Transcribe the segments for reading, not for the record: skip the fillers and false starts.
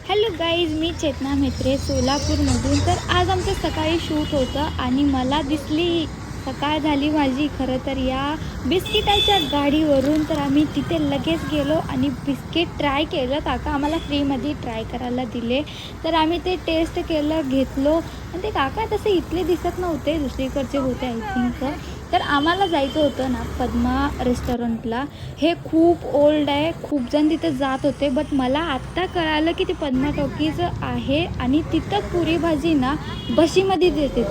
Hello guys, मी चेतना म्हेत्रे सोलापूरमधून. तर आज आमचं सकाळी शूट होतं आणि मला दिसली सकाळ झाली माझी खरं तर या बिस्किटाच्या गाडीवरून. तर आम्ही तिथे लगेच गेलो आणि बिस्किट ट्राय केलं. काका आम्हाला फ्रीमध्ये ट्राय करायला दिले. तर आम्ही ते टेस्ट केलं, घेतलो. आणि ते काका तसे इथले दिसत नव्हते, दुसरीकडचे होते आय थिंक. तर आम्हाला जायचं होतं ना पद्मा रेस्टॉरंटला. हे खूप ओल्ड आहे, खूप जण तिथं जात होते. बट मला आत्ता कळालं की ते पद्मा टॉकीज आहे आणि तिथं पुरी भाजी ना बशीमध्ये देते.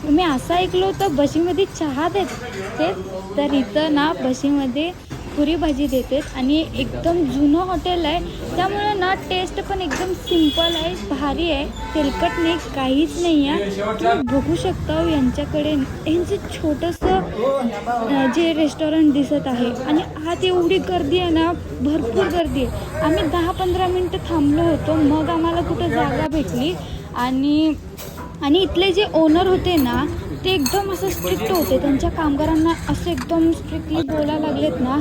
मी असं ऐकलं होतं बशीमध्ये चहा देते, तर इथं ना बशीमध्ये पुरी भाजी देतात. आणि एकदम जुनं हॉटेल आहे, त्यामुळे ना टेस्ट पण एकदम सिम्पल आहे, भारी आहे, तेलकट नाही, काहीच नाही आहे. तुम्ही बघू शकता यांच्याकडे यांचं छोटंसं जे रेस्टॉरंट दिसत आहे. आणि आत एवढी गर्दी आहे ना, भरपूर गर्दी आहे. आम्ही 10-15 मिनटं थांबलो होतो, मग आम्हाला कुठं जागा भेटली. आणि इथले जे ओनर होते ना ते एकदम असं स्ट्रिक्ट होते, त्यांच्या कामगारांना असं एकदम स्ट्रिक्टली बोलायला लागलेत ना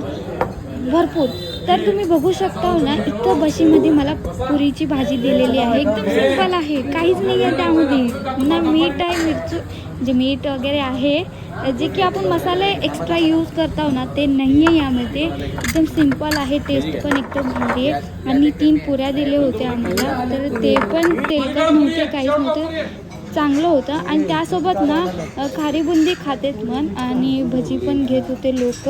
भरपूर. तर तुम्ही बघू शकता ना, इथं बशीमध्ये मला पुरीची भाजी दिलेली आहे, एकदम सिंपल आहे, काहीच नाही आहे त्यामध्ये. ना मीठ आहे, मिरची जे मीठ वगैरे आहे, जे की आपण मसाले एक्स्ट्रा यूज करतो ना ते नाही आहे यामध्ये. एकदम सिंपल आहे, टेस्ट पण एकदम भारी आहे. आणि 3 पुऱ्या दिले होते आम्हाला, तर ते पण तेलकट नव्हते, काहीच नव्हतं, चांगलं होतं. आणि त्यासोबत ना खारी बुंदी खातेत मन, आणि भजी पण घेत होते लोक.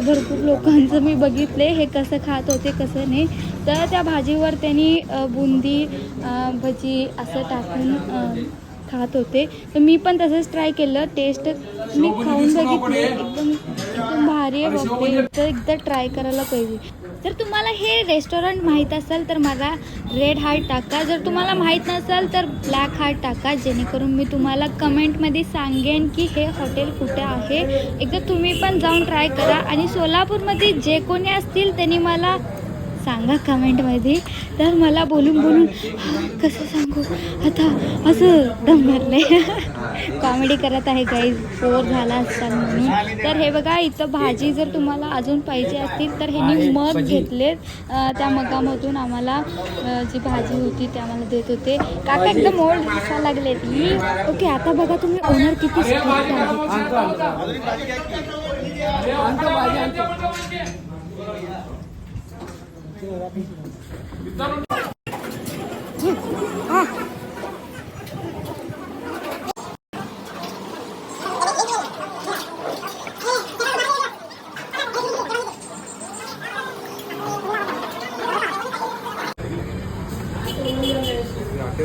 भरपूर लोकांचं मी बघितले हे कसं खात होते कसं नाही. तर त्या भाजीवर त्यांनी बुंदी भजी असं टाकून खात होते. तर मी पण तसंच ट्राय केलं, टेस्ट मी खाऊन बघितले, एकदम एकदम भारी आहे बापरे. तर एकदा ट्राय करायला पाहिजे. जर तुम्हाला हे रेस्टॉरंट माहीत असेल तर मला रेड हार्ट टाका, जर तुम्हाला माहीत नसेल तर ब्लॅक हार्ट टाका, जेणेकरून मी तुम्हाला कमेंटमध्ये सांगेन की हे हॉटेल कुठे आहे. एकदा तुम्ही पण जाऊन ट्राय करा. आणि सोलापूरमध्ये जे कोणी असतील त्यांनी मला सांगा कमेंटमध्ये. तर मला बोलून कसं सांगू आता, असं दम भरले. कॉमेडी करत आहे गाईज, बोर झाला असतात म्हणून. तर हे बघा, इथं भाजी जर तुम्हाला अजून पाहिजे असतील तर ह्यांनी मग घेतलेत. त्या मगामधून आम्हाला जी भाजी होती ते आम्हाला देत होते. काका एकदम ओल्ड दिसायला लागलेत ही. ओके, आता बघा तुम्ही ओनर किती स्ट्रिक्ट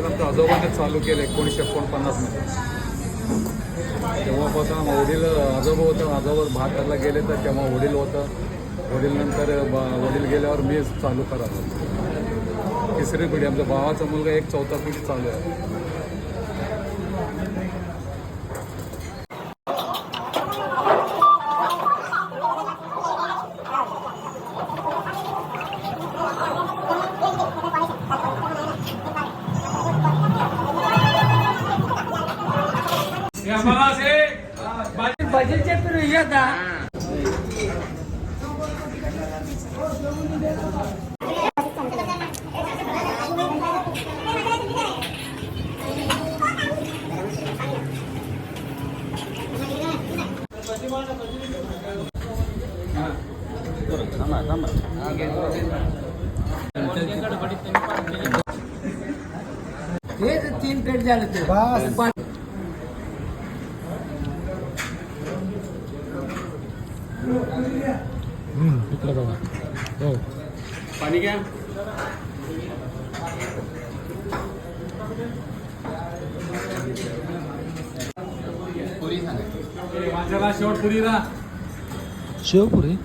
आमच्या आजोबाने चालू केलं 1949 मध्ये. तेव्हापासून वडील आजोबा होतं, आजोबा भात करायला गेले तर तेव्हा वडील होतं. वडील नंतर वडील गेल्यावर मी चालू करायला. तिसरी पिढी, आमच्या भावाचा मुलगा एक 4था पिढी चालू आहे. बजेटचे फिरू येता हे 3 कट झालं ते बस. इकडे बघा. हो, पाणी घ्या. माझ्याला शेवटपुरीला शेवपुरी.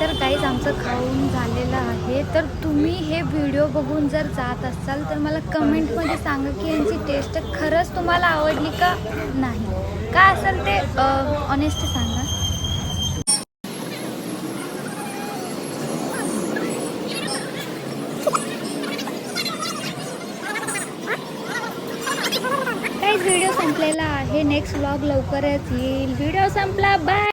तर गाईज आमचं खाऊन झालेलं आहे. तर तुम्ही हे व्हिडिओ बघून जर जात असाल तर मला कमेंटमध्ये सांगा की यांची टेस्ट खरंच तुम्हाला आवडली का नाही. काय असेल ते ऑनेस्ट सांगा. काहीच व्हिडिओ संपलेला आहे. नेक्स्ट व्लॉग लवकरच येईल. व्हिडिओ संपला. बाय.